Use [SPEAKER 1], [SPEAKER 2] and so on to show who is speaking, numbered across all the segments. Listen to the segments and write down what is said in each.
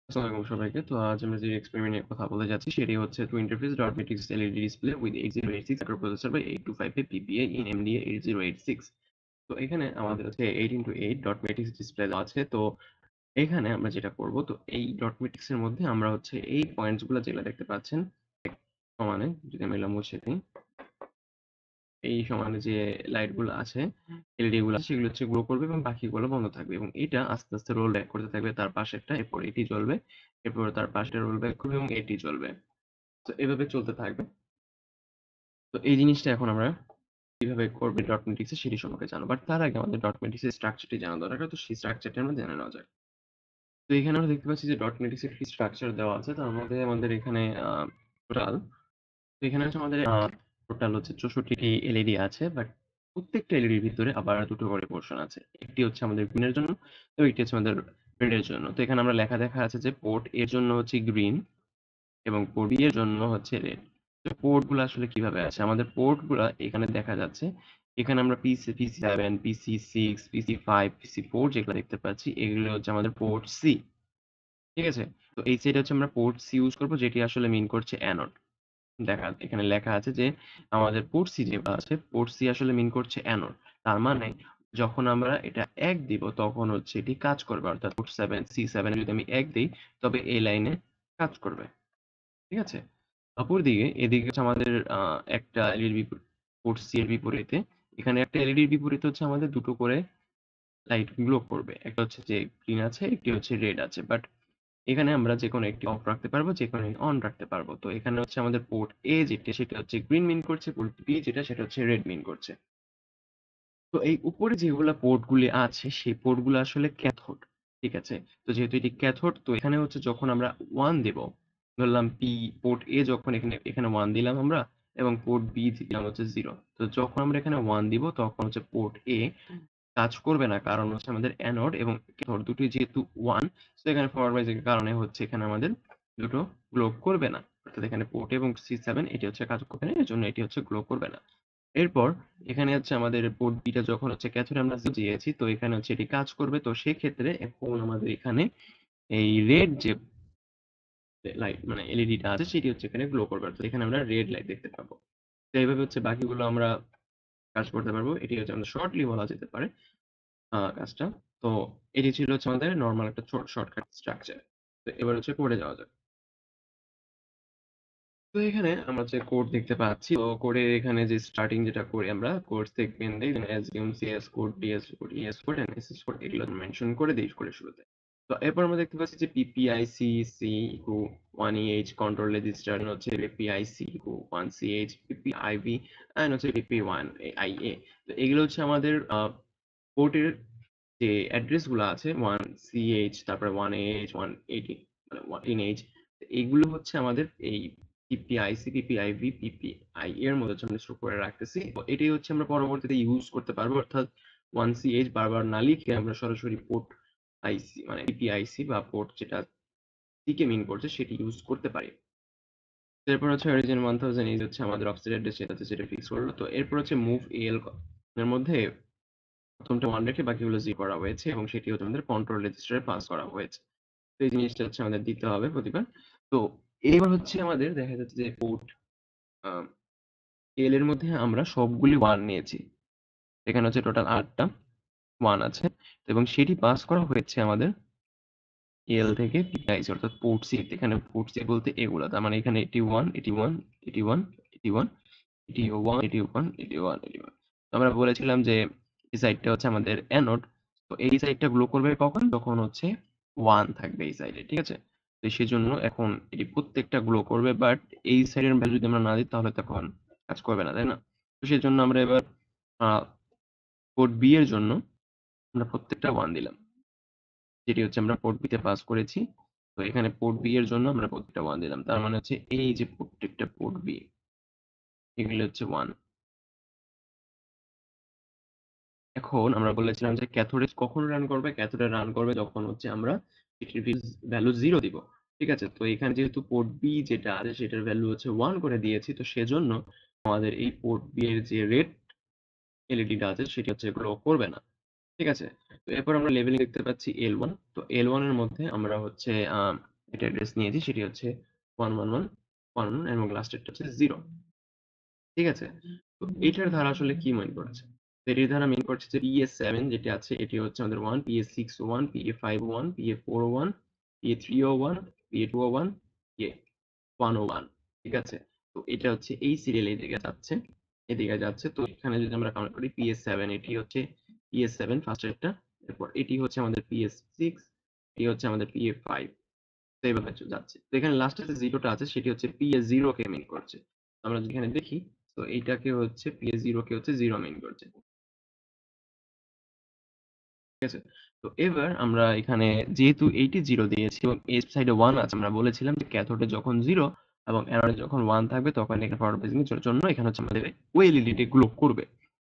[SPEAKER 1] আসসালামু আলাইকুম সবাইকে। তো আজ আমরা যে এক্সপেরিমেন্ট নিয়ে কথা বলতে যাচ্ছি সেটি হচ্ছে to interface dot matrix LED display with 8086 microprocessor by 8255 PPA in MDA 8086। তো এখানে আমাদের হচ্ছে 8x8 ডট ম্যাট্রিক্স ডিসপ্লে দেওয়া আছে। তো এখানে আমরা যেটা করব, তো এই ডট ম্যাট্রিক্স এর মধ্যে আমরা হচ্ছে এই পয়েন্টস গুলো যেগুলো দেখতে পাচ্ছেন সমানে, যদি আমি এগুলো মুছে দিই, এই সমানে যে লাইট গুলো আছে, এলইডি গুলো আছে, সেগুলো হচ্ছে গ্লো করবে এবং বাকিগুলো বন্ধ থাকবে এবং এটা আস্তে আস্তে রোল ব্যাক করতে থাকবে। তার পাশেরটা, এরপর এটি জ্বলবে, এরপর তার পাশটা রোল ব্যাক করবে এবং এটি জ্বলবে। তো এভাবে চলতে থাকবে। তো এই জিনিসটা এখন আমরা কিভাবে করবে ডট ম্যাট্রিক্স এ সেটি সম্পর্কে জানবো। বাট তার আগে আমাদের ডট ম্যাট্রিক্স এর স্ট্রাকচারটি জানা দরকার। তো সেই স্ট্রাকচারটা আমরা জেনে নেওয়া যাক। তো এখানে আমরা দেখতে পাচ্ছি যে ডট ম্যাট্রিক্স এর কি স্ট্রাকচার দেওয়া আছে। তার মধ্যে আমাদের এখানে টোটাল তো এখানে হচ্ছে আমাদের টোটাল হচ্ছে 64 টি এলইডি আছে। বাট প্রত্যেকটা এলইডির ভিতরে আবার দুটো করে পোর্শন আছে। একটি হচ্ছে আমাদের গ্রিন এর জন্য এবং একটি হচ্ছে আমাদের রেড এর জন্য। তো এখানে আমরা লেখা দেখা আছে যে পোর্ট এর জন্য হচ্ছে গ্রিন এবং পোর্ট বি এর জন্য হচ্ছে রেড। তো পোর্ট গুলো আসলে কিভাবে আছে? আমাদের পোর্ট গুলা এখানে দেখা যাচ্ছে। এখানে আমরা PC7, PC6, PC5, PC4 যেগুলো দেখতে পাচ্ছি, এগুলো হচ্ছে আমাদের পোর্ট সি। ঠিক আছে? তো এই সাইডে হচ্ছে আমরা পোর্ট সি ইউজ করব, যেটি আসলে মিন করছে অ্যানোড। এখানে লেখা আছে যে আমাদের পোর্ট সি যে আছে, পোর্ট সি আসলে মিন করছে অ্যানোড। তার মানে যখন আমরা এটা ১ দিব তখন হচ্ছে এটি কাজ করবে। অর্থাৎ পোর্ট 7 C7 এ যদি আমি ১ দেই তবে এই লাইনে কাজ করবে। ঠিক আছে? অপরদিকে এদিকে হচ্ছে আমাদের একটা এলইডি পোর্ট সি এর বিপরীতে, এখানে একটা এলইডির বিপরীতে হচ্ছে আমাদের দুটো করে লাইট গ্লো করবে। একটা হচ্ছে যে গ্রিন আছে, একটি হচ্ছে রেড আছে। বাট এখানে আমরা যেকোনো একটি অফ রাখতে পারবো, যেকোনো অন রাখতে পারবো। তো এখানে হচ্ছে আমাদের পোর্ট এ যেটা সেটা হচ্ছে গ্রিন মিন করছে, পোর্ট বি যেটা সেটা হচ্ছে রেড মিন করছে। তো এই উপরে যেগুলা পোর্ট গুলি আছে সেই পোর্ট গুলো আসলে ক্যাথোড। ঠিক আছে? তো যেহেতু এটি ক্যাথোড, তো এখানে হচ্ছে যখন আমরা 1 দেব, ধরলাম পি পোর্ট এ, যখন এখানে এখানে 1 দিলাম আমরা এবং পোর্ট বি দিলাম হচ্ছে 0। তো যখন আমরা এখানে 1 দিব তখন হচ্ছে পোর্ট এ কাজ করবে না। কারণ হচ্ছে আমাদের অ্যানোড এবং ক্যাথোড দুটোই যেহেতু 1, সো এখানে ফরওয়ার্ড বাইজ এর কারণে হচ্ছে এখানে আমাদের দুটো গ্লো করবে না। অর্থাৎ এখানে পোর্ট এবং C7 এটি হচ্ছে কাজ করবে না। এজন্য এটি হচ্ছে গ্লো করবে না। এরপর এখানে হচ্ছে আমাদের পোর্ট বি টা যখন হচ্ছে ক্যাথোডে আমরা দিয়েছি, তো এখানে হচ্ছে এটি কাজ করবে। তো সেক্ষেত্রে এখন আমাদের এখানে এই রেড যে লাইট মানে এলইডি টা আছে সেটি হচ্ছে এখানে গ্লো করবে। তো এখানে আমরা রেড লাইট দেখতে পাবো। তো এইভাবে হচ্ছে বাকিগুলো আমরা কাজ করতে পারবো। এটি হচ্ছে আমাদের শর্টলি বলা যেতে পারে কাজটা। তো এটি ছিল হচ্ছে আমাদের নরমাল একটা শর্টকাট স্ট্রাকচার। তো এবার হচ্ছে কোডে যাওয়া যাক। তো এখানে আমরা যে কোড দেখতে পাচ্ছি, তো কোডের এখানে যে স্টার্টিং যেটা করি আমরা, কোড সেগমেন্ট দেই, then assume CS code, DS code, ES code and SS code, এগুলো মেনশন করে দেই কোডের শুরুতে। তো এরপর আমরা দেখতে পাচ্ছি যে পিপিআইসি সি ইকু 1EH কন্ট্রোল রেজিস্টার হচ্ছে পিপিআইসি ইকু 1CH, পিপিআইবি এন্ড হচ্ছে পিপি1IA। তো এগুলো হচ্ছে আমাদের পোর্টের যে অ্যাড্রেস গুলো আছে, 1CH, তারপরে 1AH, 180 মানে 1IH, এগুলো হচ্ছে আমাদের এই পিপিআইসি, পিপিআইবি, পিপিআই এর মধ্যে হচ্ছে আমরা স্টোর করে রাখতেছি। তো এটাই হচ্ছে আমরা পরবর্তীতে ইউজ করতে পারবো। অর্থাৎ 1CH বারবার না লিখে আমরা সরাসরি পোর্ট আইসি মানে পিপিআইসি বা পোর্ট যেটা সিকে মিন করছে সেটি ইউজ করতে পারি। এরপর হচ্ছে অরিজিন 1000 এই হচ্ছে আমাদের অফসেট অ্যাড্রেস, যেটা হচ্ছে সেটা ফিক্স করলো। তো এরপর হচ্ছে মুভ এল এর মধ্যে প্রথমটা 1 রেখে বাকিগুলো 0 করা হয়েছে এবং সেটি হচ্ছে আমাদের কন্ট্রোল রেজিস্টারে পাস করা হয়েছে। তো এই জিনিসটা হচ্ছে আমাদের দিতে হবে প্রতিবার। তো এবার হচ্ছে আমাদের দেখা যাচ্ছে যে পোর্ট আ এল এর মধ্যে আমরা সবগুলি 1 নিয়েছি। এখানে হচ্ছে টোটাল 8 টা 1 আছে এবং সেটি পাস করা হয়েছে আমাদের এল থেকে পিআইসি, অর্থাৎ পোর্ট সি। এখানে পোর্ট সি বলতে এগুলা। তার মানে এখানে 81, 81, 81, 81, 81, 81, 81, 81। তো আমরা বলেছিলাম যে এই সাইডটা হচ্ছে আমাদের অ্যানোড। তো এই সাইডটা গ্লো করবে কখন? যখন হচ্ছে 1 থাকবে এই সাইডে। ঠিক আছে? তো সেজন্য এখন এটি প্রত্যেকটা গ্লো করবে, বাট এই সাইডের ভ্যালু যদি আমরা না দিই তাহলে তখন কাজ করবে না, তাই না? তো সেজন্য আমরা এবার আ পোর্ট বি এর জন্য আমরা প্রত্যেকটা 1 দিলাম। যেটি হচ্ছে আমরা পোর্ট বি তে পাস করেছি। তো এখানে পোর্ট বি এর জন্য আমরা প্রত্যেকটা 1 দিলাম। তার মানে হচ্ছে এই যে প্রত্যেকটা পোর্ট বি, এগুলো হচ্ছে 1। এখন আমরা বলেছিলাম যে ক্যাথোডে কখন রান করবে? ক্যাথোডে রান করবে যখন হচ্ছে আমরা এটির ভ্যালু 0 দিব। ঠিক আছে? তো এখানে যেহেতু পোর্ট বি যেটা আছে সেটার ভ্যালু হচ্ছে 1 করে দিয়েছি। তো সেজন্য আমাদের এই পোর্ট বি এর যে রেড এলইডি টা আছে সেটি হচ্ছে গ্লো করবে না। ঠিক আছে? তো এরপর আমরা লেভেলিং দেখতে পাচ্ছি L1। তো L1 এর মধ্যে আমরা হচ্ছে একটা অ্যাড্রেস নিয়েছি সেটি হচ্ছে 111 এবং লাস্টেরটা হচ্ছে 0। ঠিক আছে? তো এটার দ্বারা আসলে কি মিন করেছে? তো এটির দ্বারা মিন করছে যে PS7 যেটি আছে এটি হচ্ছে আমাদের 1, PS601, PA501, PA401, PA301, PA201, PA101। ঠিক আছে? তো এটা হচ্ছে এই সিরিয়াল এদিকে যাচ্ছে, এদিকে যাচ্ছে। তো এখানে যদি আমরা কাউন্ট করি PS7 এটি হচ্ছে PS7 ফার্স্ট এরটা। এরপর এটি হচ্ছে আমাদের PS6, এটি হচ্ছে আমাদের PA5। তো এইভাবে যাচ্ছে। তো এখানে লাস্টে যে 0 টা আছে সেটি হচ্ছে PA0 কে মিন করছে। আমরা যদি এখানে দেখি তো এইটাকে হচ্ছে PA0 কে হচ্ছে 0 মিন করছে। ঠিক আছে? তো এবার আমরা এখানে যেহেতু এইটি 0 দিয়েছি এবং এর সাইডে 1 আছে আমরা বলেছিলাম যে ক্যাথোডে যখন 0 এবং অ্যানোডে যখন 1 থাকবে তখন এখানে ফরওয়ার্ড বাইজিং এর জন্য এখানে হচ্ছে আমাদের ওই এলইডিটি গ্লো করবে।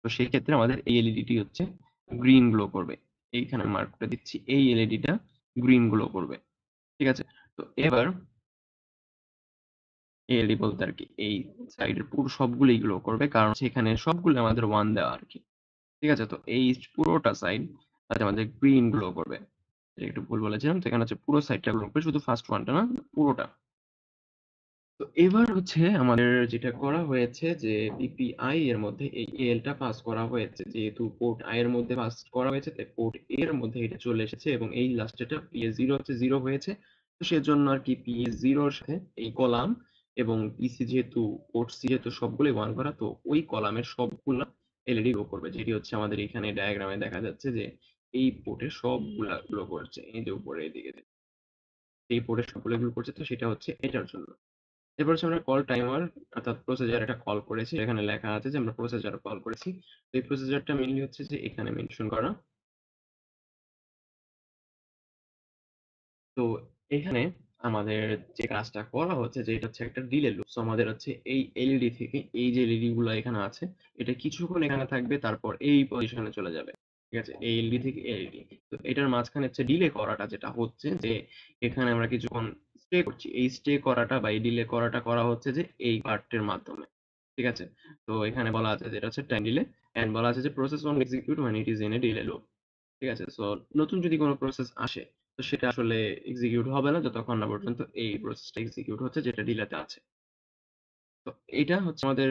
[SPEAKER 1] তো সেই ক্ষেত্রে আমাদের এই এলইডিটি হচ্ছে গ্রিন গ্লো করবে। এইখানে মার্ক করে দিচ্ছি এই এলইডিটা গ্রিন গ্লো করবে। ঠিক আছে? তো এবার এলইডি বলতে আরকি এই সাইডের পুরো সবগুলোই গ্লো করবে। কারণ হচ্ছে এখানে সবগুলো আমাদের 1 দেওয়া আরকি। ঠিক আছে? তো এই পুরোটা সাইড আজ আমাদের গ্রিন গ্লো করবে। এটা একটু ভুল বলেছিলাম। তো এখানে হচ্ছে পুরো সাইডটা গ্লো করবে। শুধু ফার্স্ট ওয়ানটা না, পুরোটা। তো এবার হচ্ছে আমাদের যেটা করা হয়েছে যে পিপিআই এর মধ্যে এই এলটা পাস করা হয়েছে। যেহেতু পোর্ট আই এর মধ্যে পাস করা হয়েছে তাই পোর্ট এ এর মধ্যে এটা চলে এসেছে এবং এই লাস্টেরটা পিএ0 হচ্ছে 0 হয়েছে। তো সেজন্য আরকি পিএ0 এর সাথে এই কলাম এবং পিসি যেহেতু পোর্ট সি যেহেতু সবগুলোই 1 করা তো ওই কলামের সবগুলা এলইডি গ্লো করবে। যেটি হচ্ছে আমাদের এখানে ডায়াগ্রামে দেখা যাচ্ছে যে এই পোর্টে সবগুলা গ্লো করছে। এই যে উপরে এদিকে এই পোর্টে সবগুলো গ্লো করছে তো সেটা হচ্ছে এটার জন্য। এরপর হচ্ছে আমরা কল টাইমার অর্থাৎ প্রসেসর একটা কল করেছি। এখানে লেখা আছে যে আমরা প্রসেসর কল করেছি। তো এই প্রসেসরটা মেইনলি হচ্ছে যে এখানে মেনশন করা। তো এখানে আমাদের যে কাজটা করা হচ্ছে যে এটা হচ্ছে একটা ডিলে লুপ। সো আমাদের হচ্ছে এই এলইডি থেকে এই যে এলইডি গুলো এখানে আছে এটা কিছুক্ষণ এখানে থাকবে তারপর এই পজিশনে চলে যাবে। ঠিক আছে? এই এলইডি থেকে এলইডি। তো এটার মাঝখানে হচ্ছে ডিলে করাটা যেটা হচ্ছে যে এখানে আমরা কিছুক্ষণ স্টে করছি। এই স্টে করাটা বা এই ডিলে করাটা করা হচ্ছে যে এই পার্টের মাধ্যমে। ঠিক আছে? তো এখানে বলা আছে যে এটা হচ্ছে টাইম ডিলে এন্ড বলা আছে যে process won't execute when it is in a delay loop। ঠিক আছে? সো নতুন যদি কোনো প্রসেস আসে তো সেটা আসলে এক্সিকিউট হবে না যতক্ষণ না পর্যন্ত এই প্রসেসটা এক্সিকিউট হচ্ছে যেটা ডিলেতে আছে। তো এটা হচ্ছে আমাদের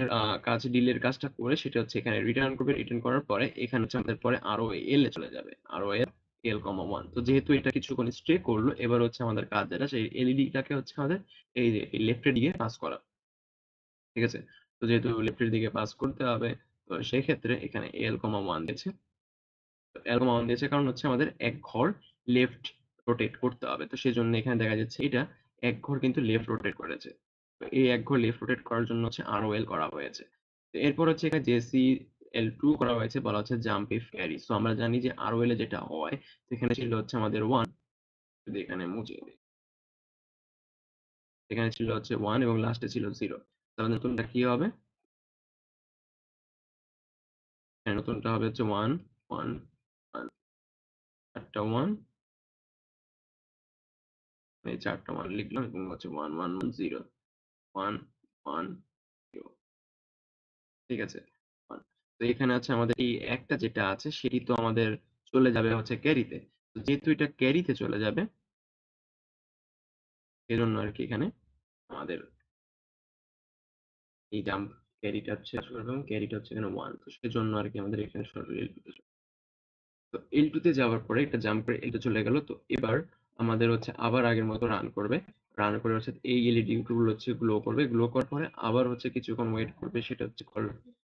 [SPEAKER 1] কাজ ডিলের কাজটা করে সেটা হচ্ছে এখানে রিটার্ন করবে। রিটার্ন করার পরে এখানে হচ্ছে আমাদের পরে ROL এ চলে যাবে। ROL L, 1। তো যেহেতু এটা কিছুক্ষণ স্টে করলো এবার হচ্ছে আমাদের কাজ যেটা সেই এলইডিটাকে হচ্ছে আমাদের এই যে লেফটের দিকে পাস করা। ঠিক আছে? তো যেহেতু লেফটের দিকে পাস করতে হবে তো সেক্ষেত্রে এখানে L, 1 দিয়েছে। অ্যালগো মাউন্ট দিয়েছে কারণ হচ্ছে আমাদের এক ঘর লেফট রোটেট করতে হবে। তো সেজন্য এখানে দেখা যাচ্ছে এটা এক ঘর কিন্তু লেফট রোটেট করেছে। তো এই এক ঘর লেফট রোটেট করার জন্য হচ্ছে ROL করা হয়েছে। তো এরপর হচ্ছে এখানে JCL2 করা হয়েছে বলা হচ্ছে জাম্প ইফ ক্যারি। সো আমরা জানি যে ROL এ যেটা হয় সেখানে ছিল হচ্ছে আমাদের 1 যদি এখানে মুছে দেই। এখানে ছিল হচ্ছে 1 এবং লাস্টে ছিল 0। তাহলে নতুনটা কি হবে? হ্যাঁ, নতুনটা হবে হচ্ছে 1, 1, 1 একটা 1 এই ৪ টা মান লিখলাম এবং হচ্ছে 1, 1, 1, 0, 1, 1, 0। ঠিক আছে? 1 তো এখানে আছে আমাদের এই একটা যেটা আছে সেটি তো আমাদের চলে যাবে হচ্ছে ক্যারিতে। তো যেহেতু এটা ক্যারিতে চলে যাবে এজন্য আরকি এখানে আমাদের এই জাম্প ক্যারিটা হচ্ছে এবং ক্যারিটা হচ্ছে এখানে 1 তো সেজন্য আরকি আমাদের এখানে সরাসরি L2 তে তো L2 তে যাওয়ার পরে এটা জাম্প করে L2 চলে গেল। তো এবার আমাদের হচ্ছে আবার আগের মতো রান করবে। রান করে হচ্ছে এই এলইডি গুলো হচ্ছে গ্লো করবে। গ্লো করার পরে আবার হচ্ছে কিছুক্ষণ ওয়েট করবে। সেটা হচ্ছে কল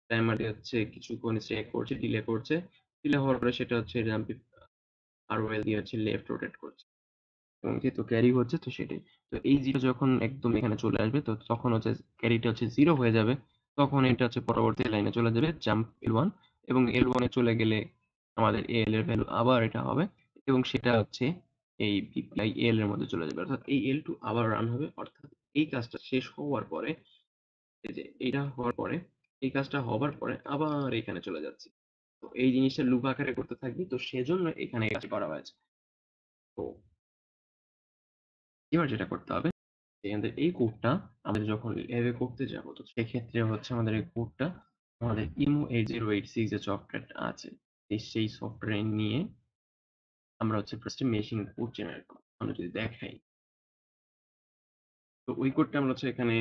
[SPEAKER 1] টাইমারটি হচ্ছে কিছুক্ষণ স্টে করছে, ডিলে করছে। ডিলে হওয়ার পরে সেটা হচ্ছে রাম্পি ROL দিয়ে হচ্ছে লেফট রোটেট করছে। এবং যেহেতু ক্যারি হচ্ছে তো সেটাই। তো এই 0 যখন একদম এখানে চলে আসবে তো তখন হচ্ছে ক্যারিটা হচ্ছে 0 হয়ে যাবে। তখন এটা হচ্ছে পরবর্তী লাইনে চলে যাবে জাম্প L1 এবং L1 এ চলে গেলে আমাদের AL এর ভ্যালু আবার এটা হবে এবং সেটা হচ্ছে এই পিপিআই AL এর মধ্যে চলে যাবে। অর্থাৎ এই L2 আবার রান হবে। অর্থাৎ এই কাজটা শেষ হওয়ার পরে এই যে এইটা হওয়ার পরে এই কাজটা হবার পরে আবার এখানে চলে যাচ্ছে। তো এই জিনিসটা লুপ আকারে করতে থাকবে। তো সেজন্য এখানে এই কাজটি করা হয়েছে। তো এবার যেটা করতে হবে এখান থেকে এই কোডটা আমরা যখন ল্যাবে করতে যাব তো সেক্ষেত্রে হচ্ছে আমাদের এই কোডটা আমাদের IMU8086 যে সফটওয়্যারটা আছে সেই সফটওয়্যার নিয়ে আমরা হচ্ছে ফার্স্টে মেশিন কোড জেনারেট করব। আমরা যদি দেখাই তো ওই কোডটা আমরা হচ্ছে এখানে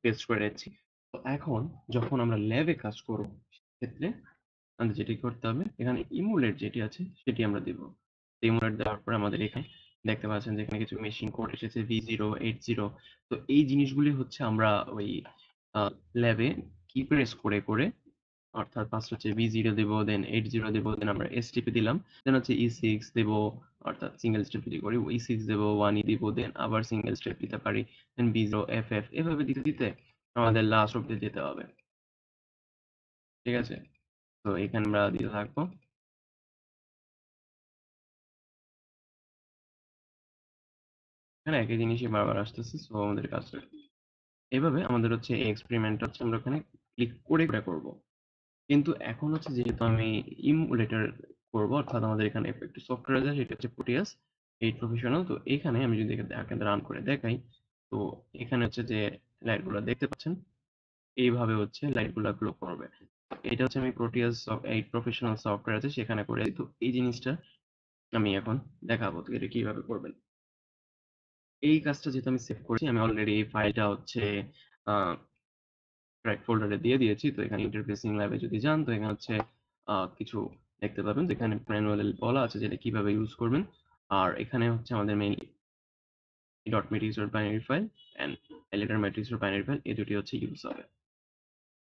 [SPEAKER 1] পেস্ট করে নিচ্ছি। তো এখন যখন আমরা ল্যাবে কাজ করব, সেক্ষেত্রে আমাদের যেটি করতে হবে, এখানে ইমুলেট যেটি আছে সেটি আমরা দিব। ইমুলেট দেওয়ার পরে আমাদের এখানে দেখতে পাচ্ছেন যে এখানে কিছু মেশিন কোড এসেছে V080। তো এই জিনিসগুলি হচ্ছে আমরা ওই ল্যাবে কি প্রেস করে করে, অর্থাৎ ফার্স্ট হচ্ছে V0 দেব, দেন 80 দেব, দেন আমরা এসটিপি দিলাম, দেন হচ্ছে E6 দেব, অর্থাৎ সিঙ্গেল স্টেপ যদি করি E6 দেব, 1E দিব, দেন আবার সিঙ্গেল স্টেপ দিতে পারি, দেন B0 FF এভাবে দিতে দিতে আমাদের লাস্ট অব্দি যেতে হবে। ঠিক আছে, তো এখানে আমরা দিতে থাকবো। এখানে একই জিনিসই বারবার আসতেছে, সো আমাদের কাজটা এভাবে আমাদের হচ্ছে এই এক্সপেরিমেন্ট হচ্ছে আমরা ওখানে ক্লিক করে করে করবো। কিন্তু এখন হচ্ছে যেহেতু আমি ইমুলেটর করব, অর্থাৎ আমাদের এখানে একটি সফটওয়্যার আছে সেটা হচ্ছে প্রোটিয়াস 8 প্রফেশনাল। তো এখানে আমি যদি এখানে রান করে দেখাই, তো এখানে হচ্ছে যে লাইটগুলো দেখতে পাচ্ছেন, এইভাবে হচ্ছে লাইটগুলো গ্লো করবে। এটা হচ্ছে আমি প্রোটিয়াস 8 প্রফেশনাল সফটওয়্যার আছে সেখানে করে, তো এই জিনিসটা আমি এখন দেখাবো তো এটা কিভাবে করবেন। এই কাজটা যেহেতু আমি সেভ করেছি, আমি অলরেডি এই ফাইলটা হচ্ছে আহ রাইট ফোল্ডারে দিয়ে দিয়েছি। তো এখানে ইন্টারফেসিং ল্যাবে যদি যান, তো এখানে হচ্ছে কিছু দেখতে পাবেন, তো এখানে ম্যানুয়াল বলা আছে যেটা কিভাবে ইউজ করবেন। আর এখানে হচ্ছে আমাদের mainly dot matrix dot binary file and এলিটার ম্যাট্রিক্স ডট বাইনারি ফাইল, এই দুটি হচ্ছে ইউজ হবে।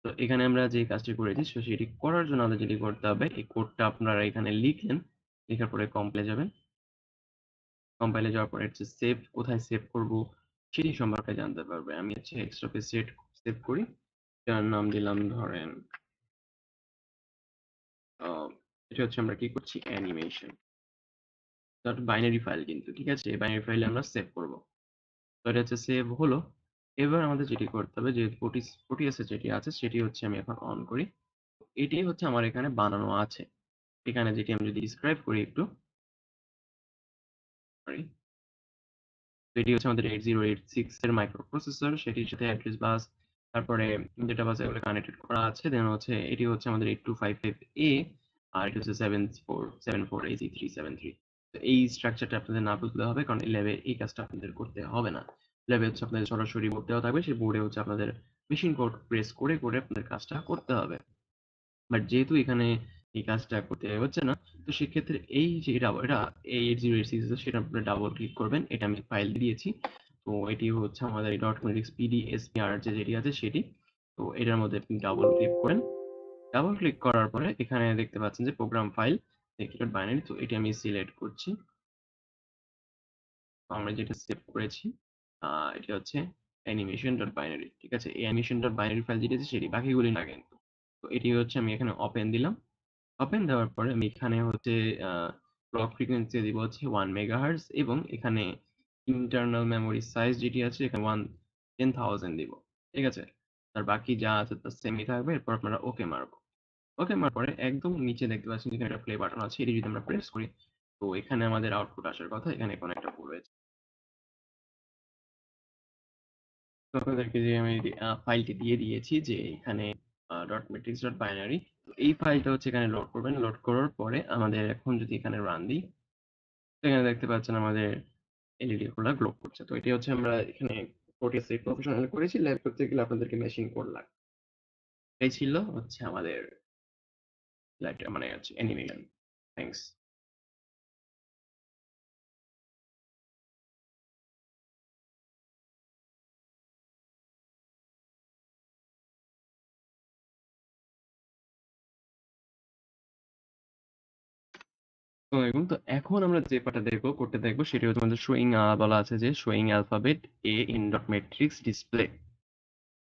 [SPEAKER 1] তো এখানে আমরা যে কাজটি করেছি, সেটি করার জন্য আমাদের যেটি করতে হবে, এই কোডটা আপনারা এখানে লিখলেন, লেখার পরে কম্পাইলে যাবেন। কম্পাইলে যাওয়ার পরে হচ্ছে সেভ, কোথায় সেভ করব সেটি সম্পর্কে জানতে পারবে। আমি হচ্ছে এক্সট্রা পেজ সেভ করি, যার নাম দিলাম ধরেন আহ, এটা হচ্ছে আমরা কি করছি, অ্যানিমেশন ডট বাইনারি ফাইল, কিন্তু ঠিক আছে, এই বাইনারি ফাইলে আমরা সেভ করব। তো এটা হচ্ছে সেভ হলো। এবার আমাদের যেটি করতে হবে, যে প্রোটিয়াসে যেটি আছে সেটি হচ্ছে আমি এখন অন করি। এটাই হচ্ছে আমার এখানে বানানো আছে। এখানে যেটি আমি যদি ডিসক্রাইব করি একটু, সরি, এটি হচ্ছে আমাদের 8086 এর মাইক্রো প্রসেসর, সেটির সাথে অ্যাড্রেস বাস, তারপরে ডেটা বাস এগুলো কানেক্টেড করা আছে। দেন হচ্ছে এটি হচ্ছে আমাদের 8255A, আর এটি হচ্ছে 7474AC373। তো এই স্ট্রাকচারটা আপনাদের না বুঝতে হবে, কারণ ল্যাবে এই কাজটা আপনাদের করতে হবে না। ল্যাবে হচ্ছে আপনাদের সরাসরি বোর্ড দেওয়া থাকবে, সেই বোর্ডে হচ্ছে আপনাদের মেশিন কোড প্রেস করে করে আপনাদের কাজটা করতে হবে। বাট যেহেতু এখানে এই কাজটা করতে হচ্ছে না, তো সেক্ষেত্রে এই যে এটা A8086 সেটা আপনি ডাবল ক্লিক করবেন। এটা আমি ফাইল দিয়েছি। তো এটি হচ্ছে আমাদের ডট মেট্রিক্স PDSPR যেটি আছে সেটি। তো এটার মধ্যে আপনি ডাবল ক্লিক করেন। ডাবল ক্লিক করার পরে এখানে দেখতে পাচ্ছেন যে প্রোগ্রাম ফাইল ডট বাইনারি, তো এটি আমি সিলেক্ট করছি। তো আমরা যেটা সেভ করেছি এটা হচ্ছে অ্যানিমেশন ডট বাইনারি। ঠিক আছে, এই অ্যানিমেশন ডট বাইনারি ফাইল যেটা আছে সেটি, বাকিগুলি না কিন্তু। তো এটি হচ্ছে আমি এখানে ওপেন দিলাম। ওপেন দেওয়ার পরে আমি এখানে হচ্ছে ক্লক ফ্রিকোয়েন্সি দিব হচ্ছে 1 মেগাহার্টজ, এবং এখানে ইন্টারনাল মেমোরি সাইজ যেটি আছে এখানে 10,000 দিব। ঠিক আছে, আর বাকি যা আছে তা সেমই থাকবে। এরপর আপনারা ওকে মারবো। ওকে মারার পরে একদম নিচে দেখতে পাচ্ছেন এখানে একটা প্লে বাটন আছে, এটি যদি আমরা প্রেস করি, তো এখানে আমাদের আউটপুট আসার কথা, এখানে কোনো একটা ভুল হয়েছে। তো আপনাদেরকে যে আমি ফাইলটি দিয়ে দিয়েছি, যে এখানে ডট মেট্রিক্স ডট বাইনারি, তো এই ফাইলটা হচ্ছে এখানে লোড করবেন। লোড করার পরে আমাদের এখন যদি এখানে রান দিই, এখানে দেখতে পাচ্ছেন আমাদের এলইডি গুলা গ্লো করছে। তো এটি হচ্ছে আমরা এখানে প্রোটিয়াস প্রফেশনাল করেছি, ল্যাব করতে গেলে আপনাদেরকে মেশিন কোড লাগবে। এই ছিল হচ্ছে আমাদের লাইট মানে হচ্ছে অ্যানিমেশন। থ্যাংকস। তো এখন আমরা যে পার্টটা দেখবো, কোডটা দেখবো, সেটা হচ্ছে আমাদের শোয়িং, বলা আছে যে showing alphabet A in dot matrix display.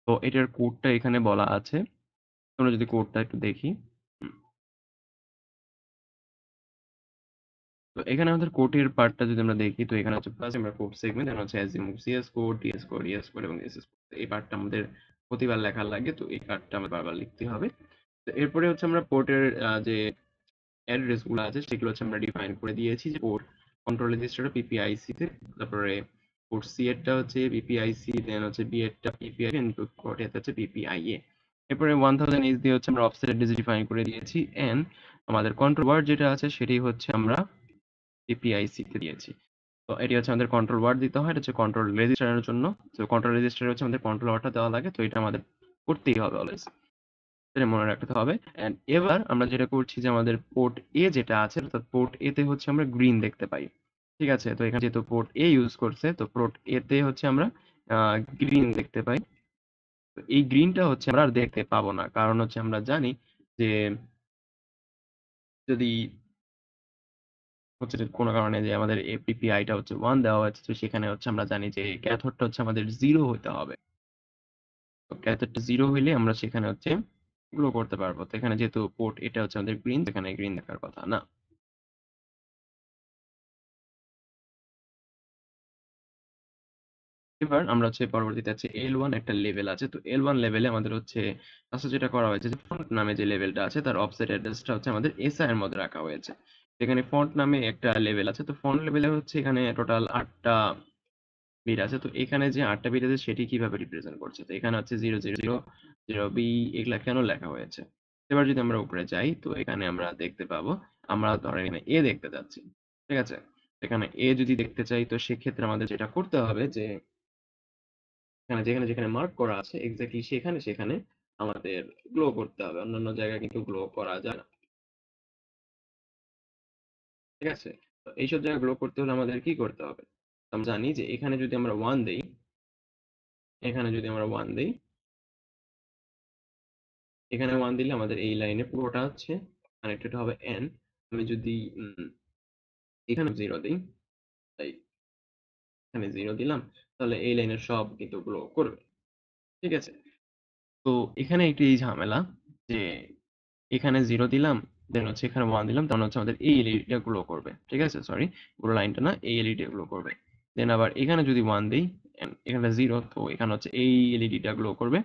[SPEAKER 1] তো এটার কোডটা এখানে বলা আছে। আমরা যদি কোডটা একটু দেখি, তো এখানে আমাদের কোডের পার্টটা যদি আমরা দেখি, তো এখানে হচ্ছে প্লাস আমরা কোড সেগমেন্ট, এখানে হচ্ছে assume CS code, DS code, ES code এবং এসএস কোড। এই পার্টটা আমাদের প্রতিবার লেখা লাগে, তো এই পার্টটা আমরা বারবার লিখতে হবে। তো এরপরে হচ্ছে আমরা পোর্টের যে অ্যাড্রেস গুলো আছে সেগুলো হচ্ছে আমরা ডিফাইন করে দিয়েছি, যে পোর্ট কন্ট্রোল রেজিস্টার পিপিআইসি তে, তারপরে পোর্ট সি এরটা হচ্ছে পিপিআইসি, দেন হচ্ছে বি এরটা পিপিআই, ইনপুট পোর্ট এর হচ্ছে পিপিআইএ। এরপরে 1000 দিয়ে হচ্ছে আমরা অফসেট ডিজিট ডিফাইন করে দিয়েছি, এন্ড আমাদের কন্ট্রোল ওয়ার্ড যেটা আছে সেটি হচ্ছে আমরা পিপিআইসি তে দিয়েছি। তো এটি হচ্ছে আমাদের কন্ট্রোল ওয়ার্ড দিতে হয়। এটা হচ্ছে কন্ট্রোল রেজিস্টারের জন্য। তো কন্ট্রোল রেজিস্টারে হচ্ছে আমাদের কন্ট্রোল ওয়ার্ডটা দেওয়া লাগে। তো এটা আমাদের করতেই হবে অলওয়েজ। এটা মনে রাখতে হবে। অ্যান্ড এবার আমরা যেটা করছি যে আমাদের পোর্ট এ যেটা আছে অর্থাৎ পোর্ট এ তে হচ্ছে আমরা গ্রিন দেখতে পাই। ঠিক আছে? তো এখানে যেহেতু পোর্ট এ ইউজ করছে তো পোর্ট এ তে হচ্ছে আমরা আ গ্রিন দেখতে পাই। তো এই গ্রিনটা হচ্ছে আমরা আর দেখতে পাবো না। কারণ হচ্ছে আমরা জানি যে যদি হচ্ছে যে কোনো কারণে যে আমাদের APPI টা হচ্ছে 1 দেওয়া হয়েছে তো সেখানে হচ্ছে আমরা জানি যে ক্যাথোডটা হচ্ছে আমাদের 0 হইতে হবে। তো ক্যাথোডটা 0 হইলে আমরা সেখানে হচ্ছে গ্লো করতে পারবো। তো এখানে যেহেতু পোর্ট এটা হচ্ছে আমাদের গ্রিন সেখানে গ্রিন দেখার কথা না। এবার আমরা হচ্ছে পরবর্তীতে আছে L1 একটা লেভেল আছে। তো L1 লেভেলে আমাদের হচ্ছে ফার্স্টে যেটা করা হয়েছে যে ফন্ট নামে যে লেভেলটা আছে তার অফসেট অ্যাড্রেসটা হচ্ছে আমাদের SI এর মধ্যে রাখা হয়েছে। এখানে ফন্ট নামে একটা লেভেল আছে। তো ফন্ট লেভেলে হচ্ছে এখানে টোটাল ৮ টা বিট আছে। তো এখানে যে ৮ টা বিট আছে সেটি কিভাবে রিপ্রেজেন্ট করছে? তো এখানে হচ্ছে 0, 0, 0, 0B এগুলা কেন লেখা হয়েছে? এবার যদি আমরা উপরে যাই তো এখানে আমরা দেখতে পাবো আমরা ধরেন এখানে A দেখতে যাচ্ছি। ঠিক আছে? এখানে A যদি দেখতে চাই তো সেক্ষেত্রে আমাদের যেটা করতে হবে যে এখানে যেখানে মার্ক করা আছে এক্সাক্টলি সেখানে আমাদের গ্লো করতে হবে। অন্যান্য জায়গায় কিন্তু গ্লো করা যায় না। ঠিক আছে? তো এইসব জায়গায় গ্লো করতে হলে আমাদের কি করতে হবে? আমরা জানি যে এখানে যদি আমরা 1 দেই, এখানে যদি আমরা 1 দেই, এখানে 1 দিলে আমাদের এই লাইনে পুরোটা হচ্ছে কানেক্টেড হবে N। আমি যদি এখানে 0 দেই, তাই এখানে 0 দিলাম, তাহলে এই লাইনের সব কিন্তু গ্লো করবে। ঠিক আছে? তো এখানে একটি ঝামেলা যে এখানে 0 দিলাম, দেন হচ্ছে এখানে 1 দিলাম, তাহলে হচ্ছে আমাদের এই এলইডিটা গ্লো করবে। ঠিক আছে? সরি, পুরো লাইনটা না, এই এলইডিটা গ্লো করবে। দেন আবার এখানে যদি 1 দেই, এখানে 0 তো এখানে হচ্ছে এই এলইডিটা গ্লো করবে।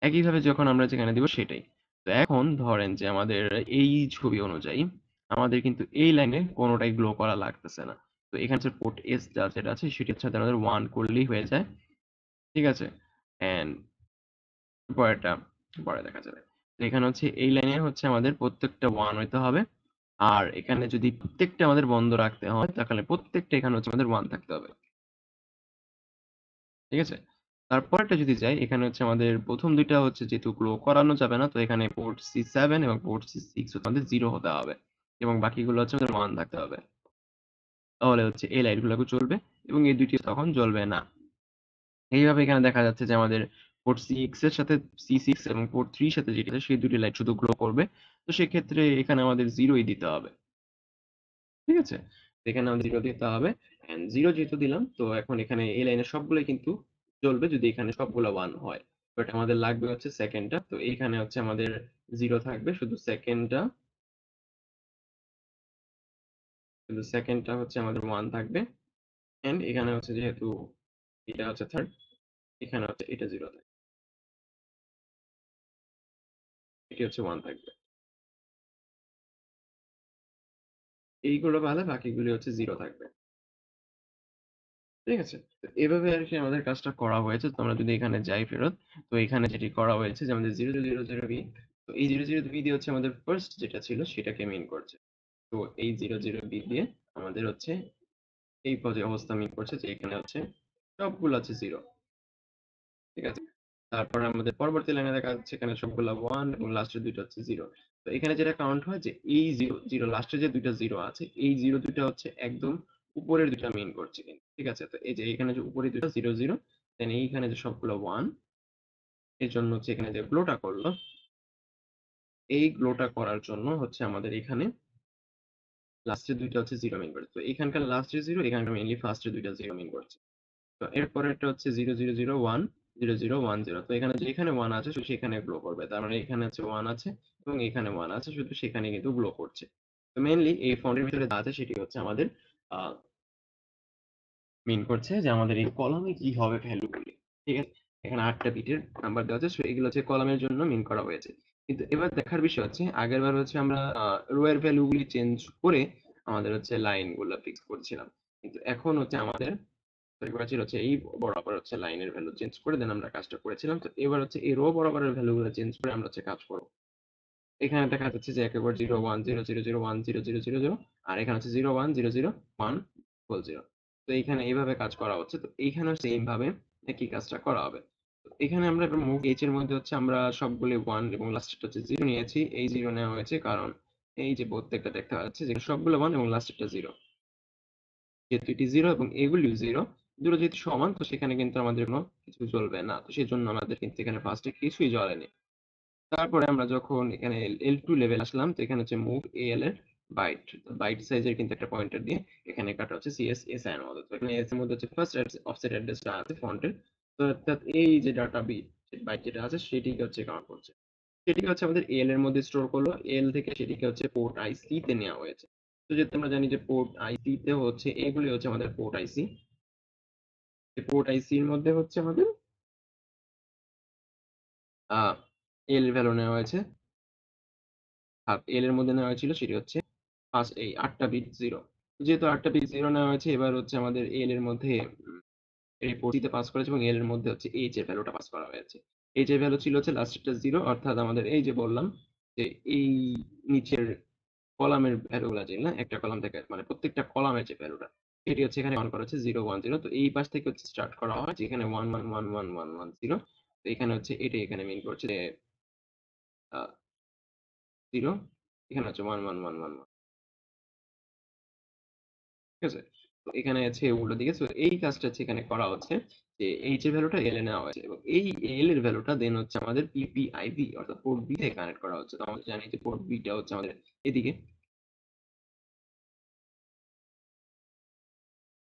[SPEAKER 1] একইভাবে যখন আমরা যেখানে দিব সেটাই। তো এখন ধরেন যে আমাদের এই ছবি অনুযায়ী আমাদের কিন্তু এই লাইনে কোনোটাই গ্লো করা লাগতেছে না। তো এখানে হচ্ছে পোর্ট এস যেটা আছে সেটি হচ্ছে আমাদের 1 করলেই হয়ে যায়। ঠিক আছে? অ্যান্ড পরেরটা পরে দেখা যাবে। তো এখানে হচ্ছে এই লাইনে হচ্ছে আমাদের প্রত্যেকটা 1 হইতে হবে। আর এখানে যদি প্রত্যেকটা আমাদের বন্ধ রাখতে হয় তাহলে প্রত্যেকটা এখানে হচ্ছে আমাদের 1 থাকতে হবে। ঠিক আছে? তারপরেরটা যদি যাই এখানে হচ্ছে আমাদের ১ম ২ টা হচ্ছে যেহেতু গ্লো করানো যাবে না তো এখানে পোর্ট C7 এবং পোর্ট C6 হচ্ছে আমাদের 0 হতে হবে। এবং বাকিগুলো হচ্ছে আমাদের 1 থাকতে হবে। তাহলে হচ্ছে এই লাইট গুলাকে চলবে এবং এই ২ টি তখন জ্বলবে না। এইভাবে এখানে দেখা যাচ্ছে যে আমাদের পোর্ট C6 এর সাথে C6 এবং পোর্ট 3 এর সাথে যেটি আছে সেই ২ টি লাইট শুধু গ্লো করবে। তো সেক্ষেত্রে এখানে আমাদের 0 ই দিতে হবে। ঠিক আছে? তো এখানে আমাদের 0 দিতে হবে। অ্যান্ড 0 যেহেতু দিলাম তো এখন এখানে এই লাইনের সবগুলোই কিন্তু জ্বলবে যদি এখানে সবগুলা 1 হয়। বাট আমাদের লাগবে হচ্ছে সেকেন্ডটা। তো এইখানে হচ্ছে আমাদের 0 থাকবে। শুধু সেকেন্ডটা হচ্ছে আমাদের 1 থাকবে। অ্যান্ড এখানে হচ্ছে যেহেতু এটা হচ্ছে থার্ড, এখানে হচ্ছে এটা 0 থাকবে। এটি হচ্ছে 1 থাকবে। এইগুলো বাদে বাকিগুলি হচ্ছে 0 থাকবে। ঠিক আছে? তো এভাবে আরকি আমাদের কাজটা করা হয়েছে। তো আমরা যদি এখানে যাই ফেরত, তো এখানে যেটি করা হয়েছে যে আমাদের 0000B তো এই 00B দিয়ে হচ্ছে আমাদের ফার্স্ট যেটা ছিল সেটাকে মিন করছে। তো এই 00B দিয়ে আমাদের হচ্ছে এই অবস্থা মিন করছে যে এখানে হচ্ছে সবগুলো হচ্ছে 0। ঠিক আছে? তারপরে আমাদের পরবর্তী লাইনে দেখা যাচ্ছে এখানে সবগুলা 1 এবং লাস্টের ২ টা হচ্ছে 0। তো এখানে যেটা কাউন্ট হয় যে এই 0 লাস্টে যে ২ টা 0 আছে এই 0 ২ টা হচ্ছে একদম উপরের ২ টা মিন করছে কিন্তু। ঠিক আছে? তো এই যে এখানে যে উপরের ২ টা 0, 0 দেন এইখানে যে সবগুলো 1 এর জন্য হচ্ছে এখানে যে গ্লোটা করলো, এই গ্লোটা করার জন্য হচ্ছে আমাদের এখানে লাস্টের ২ টা হচ্ছে 0 মিন করছে। তো এখানকার লাস্টের 0 এখানকার মেইনলি ফার্স্টের ২ টা 0 মিন করছে। তো এরপরেরটা হচ্ছে 0, 0, 0, 1, 0, 0, 1, 0 তো এখানে যেখানে 1 আছে শুধু সেখানে গ্লো করবে। তার মানে এখানে হচ্ছে 1 আছে এবং এখানে 1 আছে শুধু সেখানে কিন্তু গ্লো করছে। তো মেইনলি এই ফন্টের ভিতরে যা আছে সেটি হচ্ছে আমাদের আ মিন করছে যে আমাদের এই কলামে কি হবে ভ্যালু গুলি। ঠিক আছে? এখানে ৮ টা বিটের নাম্বার দেওয়া আছে। সো এগুলো হচ্ছে কলামের জন্য মিন করা হয়েছে। কিন্তু এবার দেখার বিষয় হচ্ছে আগেরবার হচ্ছে আমরা রো এর ভ্যালু গুলি চেঞ্জ করে আমাদের হচ্ছে লাইন গুলা ফিক্স করছিলাম। কিন্তু এখন হচ্ছে আমাদের তৈরি করা ছিল হচ্ছে এই বরাবর হচ্ছে লাইনের ভ্যালু চেঞ্জ করে দেন আমরা কাজটা করেছিলাম। তো এবার হচ্ছে এই রো বরাবরের ভ্যালু গুলো চেঞ্জ করে আমরা হচ্ছে কাজ করব। এখানে দেখা যাচ্ছে যে একেবারে 0 1 0 0 0 1 0 0 0 0 আর এখানে হচ্ছে 0 1 0 0 1 0। তো এইখানে এইভাবে কাজ করা হচ্ছে। তো এইখানেও সেম ভাবে একই কাজটা করা হবে। তো এখানে আমরা এবার মুভ h এর মধ্যে হচ্ছে আমরা সবগুলি 1 এবং লাস্টেরটা হচ্ছে 0 নিয়েছি। এই 0 নেওয়া হয়েছে কারণ এই যে প্রত্যেকটা দেখতে পাচ্ছি যে সবগুলো 1 এবং লাস্টেরটা 0। যেহেতু এটি 0 এবং এগুলিও 0, দুটো যেহেতু সমান তো সেখানে কিন্তু আমাদের কোনো কিছু জ্বলবে না। তো সেজন্য আমাদের কিন্তু এখানে ফার্স্ট এ কিছুই জ্বলেনি। তারপরে আমরা যখন এখানে L2 লেভেল আসলাম তো এখানে হচ্ছে মুভ AL এর বাইট। তো বাইট সাইজের কিন্তু একটা পয়েন্টার দিয়ে এখানে কাটা হচ্ছে CSSI এর মধ্যে। তো এখানে S এর মধ্যে হচ্ছে ফার্স্ট অফসেট অ্যাড্রেসটা আছে ফন্টের। তো অর্থাৎ এই যে ডাটা বিট বাইট যেটা আছে সেটিকে হচ্ছে কাউন্ট করছে। সেটিকে হচ্ছে আমাদের AL এর মধ্যে স্টোর করলো। AL থেকে সেটিকে হচ্ছে পোর্ট আইসি তে নেওয়া হয়েছে। তো যেহেতু আমরা জানি যে পোর্ট আইসি তে হচ্ছে এগুলি হচ্ছে আমাদের পোর্ট আইসি। এই পোর্ট আইসি এর মধ্যে হচ্ছে আমাদের আ এল ভ্যালু নেওয়া হয়েছে। এল এর মধ্যে নেওয়া হয়েছিল সেটি হচ্ছে এই ৮ টা বিট 0। যেহেতু ৮ টা বিট 0 নেওয়া হয়েছে এবার হচ্ছে আমাদের এল এর মধ্যে এই পরিধিতে পাস করেছে এবং এল এর মধ্যে হচ্ছে এইচ এর ভ্যালুটা পাস করা হয়েছে। এইচ এর ভ্যালু ছিল হচ্ছে লাস্টেরটা 0 অর্থাৎ আমাদের এই যে বললাম যে এই নিচের কলামের ভ্যালুগুলা যে না একটা কলাম থেকে মানে প্রত্যেকটা কলামের যে ভ্যালুটা সেটি হচ্ছে এখানে অন করা হচ্ছে 0 1 0। তো এই পাশ থেকে হচ্ছে স্টার্ট করা হয় যেখানে 1 1 1 1 1 1 0। তো এখানে হচ্ছে এটাই এখানে মিন করছে যে আ 0 এখানে হচ্ছে 1 1 1 1 1। ঠিক আছে? তো এখানে আছে উল্টো দিকে। সো এই কাজটা হচ্ছে এখানে করা হচ্ছে যে এইচ এর ভ্যালুটা এল এ নেওয়া হয়েছে এবং এই এল এর ভ্যালুটা দেন হচ্ছে আমাদের পিপিআইভি অর্থাৎ পোর্ট বি তে কানেক্ট করা হচ্ছে। তো আমরা জানি যে পোর্ট বি টা হচ্ছে আমাদের এদিকে।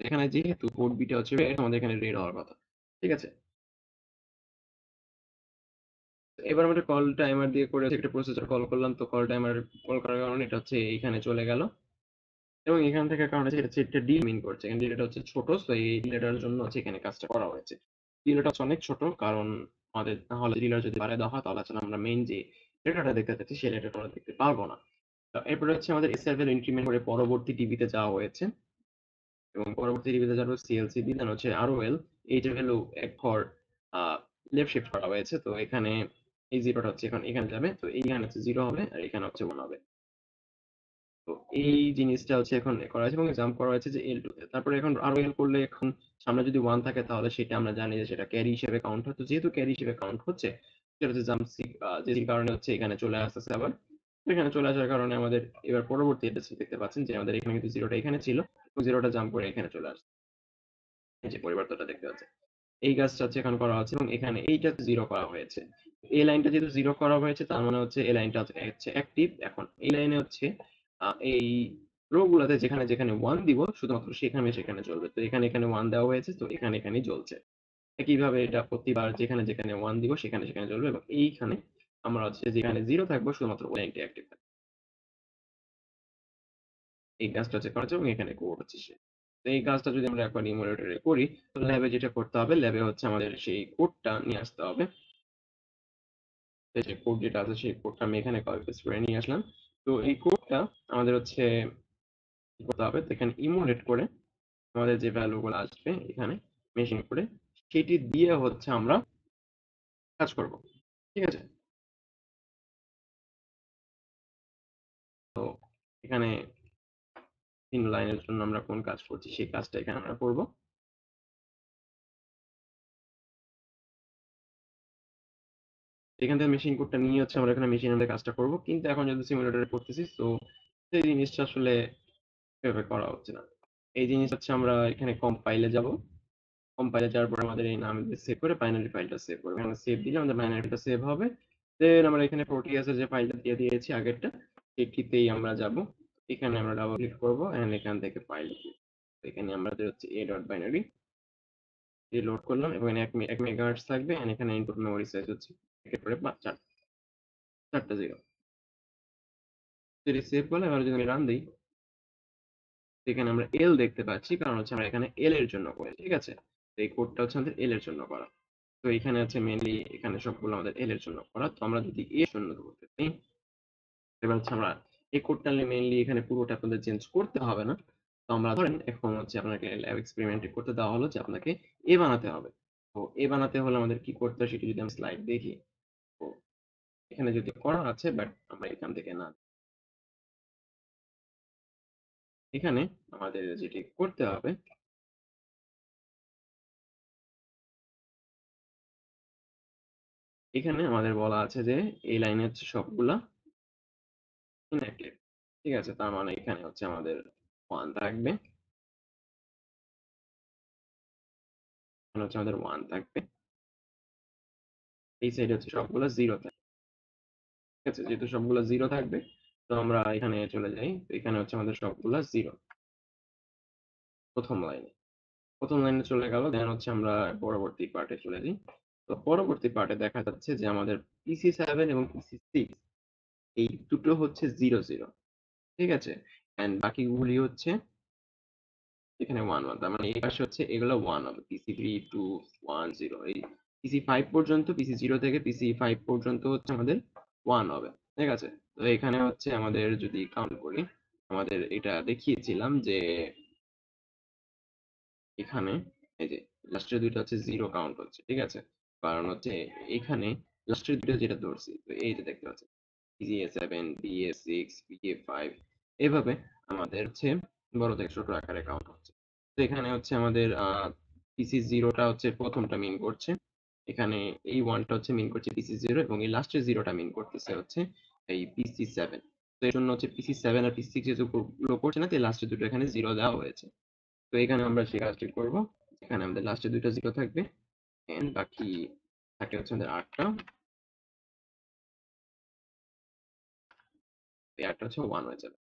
[SPEAKER 1] এখানে যেহেতু পোর্ট বি টা হচ্ছে রেড আমাদের এখানে রেড হওয়ার কথা। ঠিক আছে? তো এবার আমরা কল টাইমার দিয়ে করে একটা প্রসেসর কল করলাম। তো কল টাইমার কল করার কারণে এটা হচ্ছে এইখানে চলে গেল। এবং এখান থেকে কারণ হচ্ছে এটা হচ্ছে একটা ডিল মিন করছে। এখানে ডিলেটা হচ্ছে ছোট। সো এই ডিলেটার জন্য হচ্ছে এখানে কাজটা করা হয়েছে। ডিলেটা হচ্ছে অনেক ছোট কারণ আমাদের তাহলে ডিলার যদি বাড়ায় দেওয়া হয় তাহলে আসলে আমরা মেইন যে ডেটাটা দেখতে চাচ্ছি সেই ডেটাটা আমরা দেখতে পারবো না। তো এরপরে হচ্ছে আমাদের এসআর ভ্যালু ইনক্রিমেন্ট করে পরবর্তী টিভিতে যাওয়া হয়েছে এবং পরবর্তী টিভিতে যাওয়ার পর সিএলসিবি দেন হচ্ছে আরওএল এইটার ভ্যালু এক ঘর লেফট শিফট করা হয়েছে। তো এখানে এই জিরোটা হচ্ছে এখন এখানে যাবে। তো এইখানে হচ্ছে 0 হবে আর এখানে হচ্ছে 1 হবে। তো এই জিনিসটা হচ্ছে এখন করা হয়েছে এবং জাম্প করা হয়েছে যে L2 তে। তারপরে এখন আরো L করলে এখন সামনে যদি 1 থাকে তাহলে সেটা আমরা জানি যে সেটা ক্যারি হিসেবে কাউন্ট হচ্ছে। যেহেতু ক্যারি হিসেবে কাউন্ট হচ্ছে সেটা হচ্ছে জাম্প যে কারণে হচ্ছে এখানে চলে আসতেছে আবার। তো এখানে চলে আসার কারণে আমাদের এবার পরবর্তী এড্রেস দেখতে পাচ্ছেন যে আমাদের এখানে কিন্তু 0 টা এখানে ছিল এবং 0 টা জাম্প করে এখানে চলে আসছে। এই যে পরিবর্তনটা দেখতে পাচ্ছেন। এই কাজটা হচ্ছে এখন করা হচ্ছে এবং এখানে এইটা 0 করা হয়েছে। এই লাইনটা যেহেতু 0 করা হয়েছে তার মানে হচ্ছে এই লাইনটা হচ্ছে অ্যাক্টিভ। এখন এই লাইনে হচ্ছে এই রো গুলাতে যেখানে যেখানে 1 দিব শুধুমাত্র সেখানে সেখানে চলবে। তো এখানে এখানে 1 দেওয়া হয়েছে তো এখানে এখানেই জ্বলছে। একইভাবে এটা প্রতিবার যেখানে যেখানে 1 দিব সেখানে সেখানে জ্বলবে এবং এইখানে আমরা হচ্ছে যেখানে 0 থাকবো শুধুমাত্র ওই লাইনটি অ্যাক্টিভ থাকবে। এই কাজটা হচ্ছে করা হচ্ছে এবং এখানে কোড হচ্ছে সে। তো এই কাজটা যদি আমরা একবার ইমুলেটরে করি তো ল্যাবে যেটা করতে হবে ল্যাবে হচ্ছে আমাদের সেই কোডটা নিয়ে আসতে হবে। এই যে কোড যেটা আছে সেই কোডটা আমি এখানে কপি পেস্ট করে নিয়ে আসলাম। তো এই কোডটা আমাদের হচ্ছে কি করতে হবে? তো এখানে ইমুলেট করে আমাদের যে ভ্যালু গুলো আসবে এখানে মেশিন করে সেটি দিয়ে হচ্ছে আমরা কাজ করব। ঠিক আছে? তো এখানে ৩ লাইনের জন্য আমরা কোন কাজ করছি সেই কাজটা এখানে আমরা করব। এখান থেকে মেশিন কোডটা নিয়ে হচ্ছে আমরা এখানে মেশিনের কাজটা করব। কিন্তু এখন যেহেতু সিমুলেটরে করতেছি তো সেই জিনিসটা আসলে এভাবে করা হচ্ছে না। এই জিনিস হচ্ছে আমরা এখানে কম্পাইলে যাব। কম্পাইলে যাওয়ার পর আমাদের এই নাম সেভ করে বাইনারি ফাইলটা সেভ করব। এখানে সেভ দিলে আমাদের বাইনারি ফাইলটা সেভ হবে। দেন আমরা এখানে প্রোটিয়াসের যে ফাইলটা দিয়ে দিয়েছি আগেরটা সেটিতেই আমরা যাব। এখানে আমরা ডাবল ক্লিক করব এন্ড এখান থেকে ফাইল এখানে আমাদের হচ্ছে a.binary দিয়ে লোড করলাম এবং এখানে 1 মেগাহার্টজ থাকবে এন্ড এখানে ইনপুট মেমোরি সাইজ হচ্ছে একের পরে 4টা 0। যদি সেভ করলে এবার যদি আমি রান দিই এখানে আমরা এল দেখতে পাচ্ছি কারণ হচ্ছে আমরা এখানে এল এর জন্য করি। ঠিক আছে? তো এই কোডটা হচ্ছে আমাদের এল এর জন্য করা। তো এখানে আছে মেইনলি এখানে সবগুলো আমাদের এল এর জন্য করা। তো আমরা যদি এর জন্য করতে চাই এবার হচ্ছে আমরা এই কোডটা মেইনলি এখানে পুরোটা আপনাদের চেঞ্জ করতে হবে না। তো আমরা ধরেন এখন হচ্ছে আপনাকে ল্যাব এক্সপেরিমেন্ট করতে দেওয়া হলো যে আপনাকে এ বানাতে হবে। তো এ বানাতে হলে আমাদের কি করতে হয় সেটা যদি আমি স্লাইড দেখি। তো এখানে যদি করা আছে বাট আমরা এখান থেকে না এখানে আমাদের যেটি করতে হবে, এখানে আমাদের বলা আছে যে এই লাইনে হচ্ছে সবগুলা ইনঅ্যাক্টিভ। ঠিক আছে, তার মানে এখানে হচ্ছে আমাদের 1 থাকবে, এখানে হচ্ছে আমাদের 1 থাকবে, এই সাইডে হচ্ছে সবগুলা 0 থাকবে। ঠিক আছে, যেহেতু সবগুলা 0 থাকবে, তো আমরা এখানে চলে যাই। তো এখানে হচ্ছে আমাদের সবগুলা 0 প্রথম লাইনে। প্রথম লাইনে চলে গেল, দেন হচ্ছে আমরা পরবর্তী পার্টে চলে যাই। তো পরবর্তী পার্টে দেখা যাচ্ছে যে আমাদের PC7 এবং PC6 এই দুটো হচ্ছে 0 0। ঠিক আছে, এন্ড বাকিগুলি হচ্ছে এখানে 1 1। তার মানে এই পাশে হচ্ছে এগুলো 1 হবে, PC3 2 1 0। এই PC5 পর্যন্ত, PC0 থেকে PC5 পর্যন্ত হচ্ছে আমাদের 1 হবে। ঠিক আছে, তো এখানে হচ্ছে আমাদের যদি কাউন্ট করি, আমাদের এটা দেখিয়েছিলাম যে এখানে এই যে লাস্টের দুইটা হচ্ছে 0 কাউন্ট হচ্ছে। ঠিক আছে, কারণ হচ্ছে এখানে লাস্টের দুটো যেটা ধরছি, তো এই যে দেখতে পাচ্ছেন BA7 BA6 BA5, এভাবে আমাদের হচ্ছে বড় থেকে ছোট আকারে কাউন্ট হচ্ছে। তো এখানে হচ্ছে আমাদের PC0টা হচ্ছে প্রথমটা মিন করছে, এখানে এই 1টা হচ্ছে মিন করছে PC0, এবং এই লাস্টের 0টা মিন করতেছে হচ্ছে এই PC7। তো এর জন্য হচ্ছে PC7 আর PC6 যেহেতু গ্লো করছে না, তাই লাস্টের দুটো এখানে 0 দেওয়া হয়েছে। তো এখানে আমরা সেই কাজটি করব, এখানে আমাদের লাস্টে দুইটা 0 থাকবে, এন্ড বাকি থাকে হচ্ছে আমাদের 8টা, এই 8টা হচ্ছে 1 হয়ে যাবে।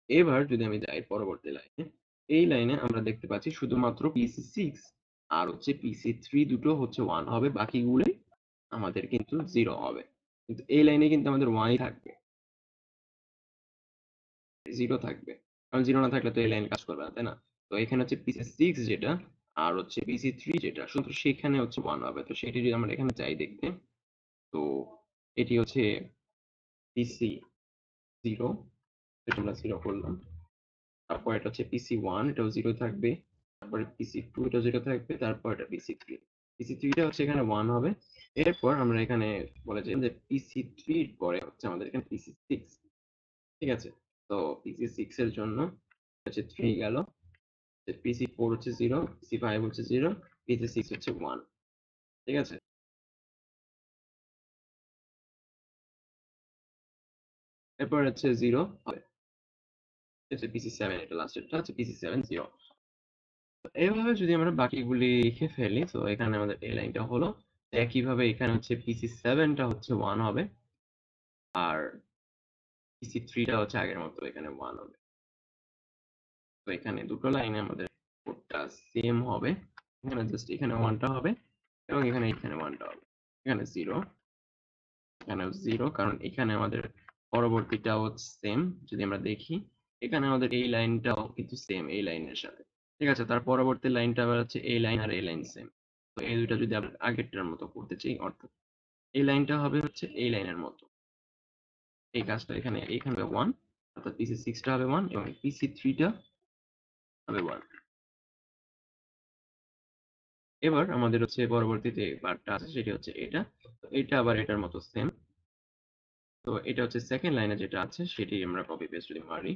[SPEAKER 1] এবার যদি আমি যাই পরবর্তী লাইনে, এই লাইনে আমরা দেখতে পাচ্ছি শুধুমাত্র PC6 আর হচ্ছে PC3 দুটো হচ্ছে 1 হবে, বাকিগুলোই আমাদের কিন্তু 0 হবে। কিন্তু এই লাইনে কিন্তু আমাদের 1ই থাকবে, 0 থাকবে, কারণ 0 না থাকলে তো এই লাইন কাজ করবে না, তাই না? তো এখানে হচ্ছে PC6 যেটা আর হচ্ছে PC3 যেটা, শুধু সেখানে হচ্ছে 1 হবে। তো সেটি যদি আমরা এখানে চাই দেখতে, তো এটি হচ্ছে পিসি 0, এটা আমরা 0 করলাম। তারপর এটা হচ্ছে PC1, এটাও 0 থাকবে। তারপরে PC2, এটাও 0 থাকবে। তারপর এটা PC3, PC3টা হচ্ছে এখানে 1 হবে। এরপর আমরা এখানে বলা যায় যে PC3 এর পরে হচ্ছে আমাদের এখানে PC6। ঠিক আছে, তো PC6 এর জন্য হচ্ছে 3 গেল, PC4 হচ্ছে 0, PC5 হচ্ছে 0, PC6 হচ্ছে 1। ঠিক আছে, এরপর হচ্ছে 0 হবে, হচ্ছে PC7, এটা লাস্টেরটা হচ্ছে PC7 0। এইভাবে যদি আমরা বাকিগুলি লিখে ফেলি, তো এখানে আমাদের এই লাইনটা হলো। একইভাবে এখানে হচ্ছে PC7টা হচ্ছে 1 হবে, আর PC3টা হচ্ছে আগের মতো এখানে 1 হবে। তো এখানে দুটো লাইনে আমাদের কোডটা সেম হবে, এখানে জাস্ট এখানে 1টা হবে, এবং এখানে 1টা হবে। এখানে 0, এখানেও 0, কারণ এখানে আমাদের পরবর্তীটাও সেম। যদি আমরা দেখি, এখানে আমাদের এই লাইনটাও কিন্তু সেম এই লাইনের সাথে। ঠিক আছে, তার পরবর্তী লাইনটা আবার হচ্ছে এই লাইন আর এই লাইন সেম। তো এই দুইটা যদি আমরা আগেরটার মতো করতে চাই, অর্থাৎ এই লাইনটা হবে হচ্ছে এই লাইনের মতো, এই কাজটা এখানে এখানে 1, অর্থাৎ PC6টা হবে 1 এবং PC3টা হবে 1। এবার আমাদের হচ্ছে পরবর্তীতে পার্টটা আছে, সেটি হচ্ছে এটা। তো এটা আবার এটার মতো সেম। তো এটা হচ্ছে সেকেন্ড লাইনে যেটা আছে সেটি আমরা কপি পেস্ট যদি মারি,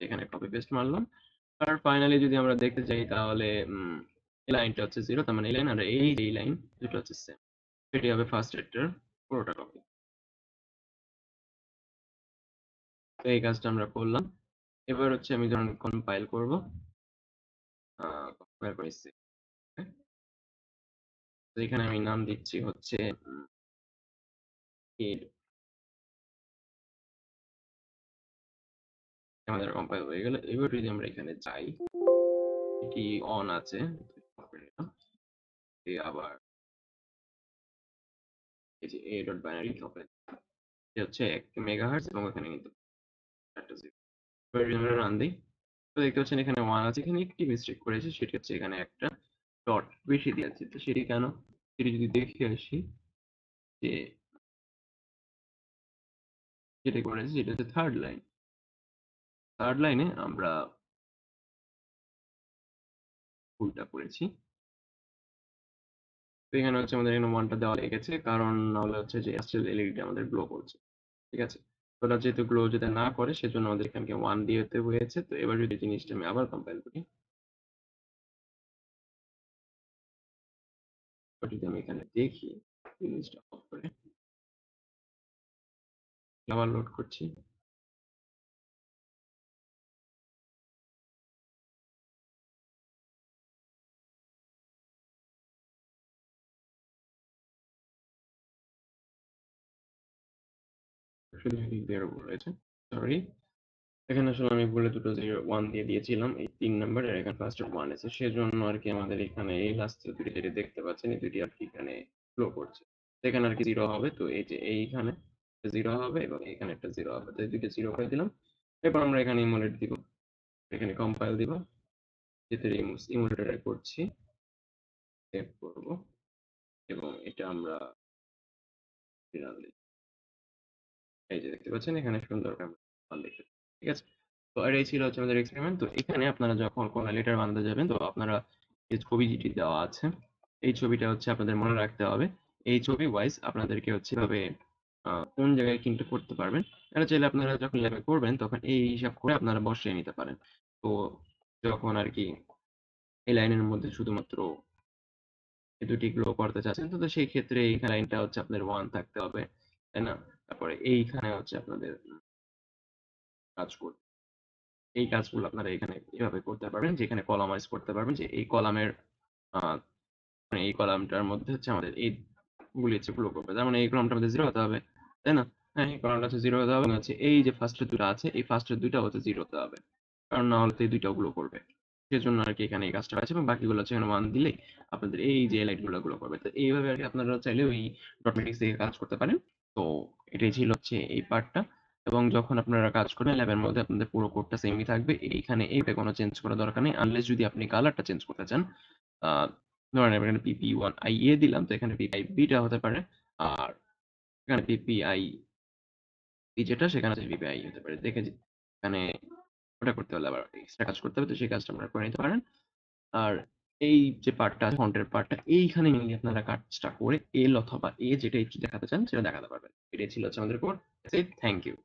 [SPEAKER 1] এখানে কপি পেস্ট মারলাম। আর ফাইনালি যদি আমরা দেখতে চাই, তাহলে এই লাইনটা হচ্ছে 0, তার মানে এই লাইন আর এই লাইন দুটো হচ্ছে সেম। সেটি হবে ফার্স্ট এটার পুরোটা কপি। তো এই কাজটা আমরা করলাম। এবার হচ্ছে আমি যখন কম্পাইল করব, কম্পাইল করেছি, তো এখানে আমি নাম দিচ্ছি হচ্ছে এর। আমাদের কম্পাইল হয়ে গেল। এবার যদি আমরা এখানে যাই, এটি অন আছে, আবার এই যে a ডট বাইনারি হবে, এটা হচ্ছে 1 মেগাহার্টজ, এবং এখানে কিন্তু একটা 0। এবার যদি আমরা রান দিই, তো দেখতে পাচ্ছেন এখানে 1 আছে, এখানে একটি মিস্টেক করেছে, সেটি হচ্ছে এখানে একটা ডট বেশি দিয়েছে। তো সেটি কেন, সেটি যদি দেখে আসি, যে যেটা করেছে সেটা হচ্ছে থার্ড লাইন। থার্ড লাইনে আমরা ভুলটা করেছি। তো এখানে হচ্ছে আমাদের এখানে 1টা দেওয়া লেগেছে, কারণ নাহলে হচ্ছে যে অ্যাস্ট্রাল এলইডিটা আমাদের গ্লো করছে। ঠিক আছে, ওরা যেহেতু গ্লো যাতে না করে সেজন্য আমাদের এখানকে 1 দিতে হয়েছে। তো এবার যদি জিনিসটা আমি আবার কম্পাইল করি, বা যদি আমি এখানে দেখি জিনিসটা অফ করে আবার লোড করছি। শুধু এদিক দিয়ে এরর রয়েছে। সরি। এখানে আসলে আমি ভুলে দুটো 1 দিয়ে দিয়েছিলাম এই 3 নাম্বারের, এখানে ফার্স্টে 1 আছে। সেজন্য আরকি আমাদের এখানে এই লাস্টে দুটো যেটা দেখতে পাচ্ছেন এই দুটি আরকি এখানে ফ্লো করছে। তো এখানে আরকি 0 হবে। তো এই যে এইখানে 0 হবে এবং এখানে একটা 0 হবে। তো এই দুইটা 0 করে দিলাম। এরপর আমরা এখানে ইমুলেট দিব। এখানে কম্পাইল দিব। যেহেতু ইমুলেটরে করছি, সেভ করব এবং এটা আমরা ফিনাল দিই। এই যে দেখতে পাচ্ছেন এখানে সুন্দর করে আমরা ফল দেখতে পাচ্ছি। ঠিক আছে? তো আর এই ছিল হচ্ছে আমাদের এক্সপেরিমেন্ট। তো এখানে আপনারা যখন কোন লেটার বানাতে যাবেন তো আপনারা এই ছবি যেটি দেওয়া আছে, এই ছবিটা হচ্ছে আপনাদের মনে রাখতে হবে। এই ছবি ওয়াইজ আপনাদেরকে হচ্ছে এভাবে কোন জায়গায় কিন্তু করতে পারবেন। এটা চাইলে আপনারা যখন ল্যাবে করবেন তখন এই হিসাব করে আপনারা বসিয়ে নিতে পারেন। তো যখন আরকি এই লাইনের মধ্যে শুধুমাত্র এই দুটি গ্লো করতে চাচ্ছেন তো সেই ক্ষেত্রে এই লাইনটা হচ্ছে আপনাদের 1 থাকতে হবে। তাই না? তারপরে এইখানে হচ্ছে আপনাদের কাজ করবে। এই কাজগুলো আপনারা এখানে এভাবে করতে পারবেন যে এখানে কলাম ওয়াইজ করতে পারবেন যে এই কলামের আহ, মানে এই কলামটার মধ্যে হচ্ছে আমাদের এই গুলি হচ্ছে ফ্লো করবে। যেমন এই কলামটা আমাদের 0 হতে হবে, তাই না? হ্যাঁ, এই কলামটা হচ্ছে 0 হতে হবে এবং হচ্ছে এই যে ফার্স্টের দুটো আছে এই ফার্স্টের দুইটা হচ্ছে 0 হতে হবে, কারণ না হলে তো এই দুইটা গ্লো করবে। সেজন্য আর কি এখানে এই কাজটা আছে এবং বাকিগুলো হচ্ছে এখানে 1 দিলেই আপনাদের এই যে লাইট গুলো গ্লো করবে। তো এইভাবে আর কি আপনারা চাইলে ওই ডটমেটিক্স থেকে কাজ করতে পারেন। তো এটাই ছিল হচ্ছে এই পার্টটা। এবং যখন আপনারা কাজ করবেন ল্যাবের মধ্যে আপনাদের পুরো কোডটা সেমই থাকবে। এইখানে এইটা কোনো চেঞ্জ করার দরকার নেই আনলেস যদি আপনি কালারটা চেঞ্জ করতে চান। আহ ধরেন আমি এখানে PPI-A দিলাম, তো এখানে PPI-B টা হতে পারে। আর এখানে PPI-B যেটা সেখানে হচ্ছে PPI হতে পারে। দেখে এখানে ওটা করতে হলে আবার এক্সট্রা কাজ করতে হবে। তো সেই কাজটা আপনারা করে নিতে পারেন। আর এই যে পার্টটা ফন্টের পার্টটা এইখানে মেইনলি আপনারা কাজটা করে এল অথবা এ যেটা একটু দেখাতে চান সেটা দেখাতে পারবেন। এটাই ছিল হচ্ছে আমাদের কোড। Thank you.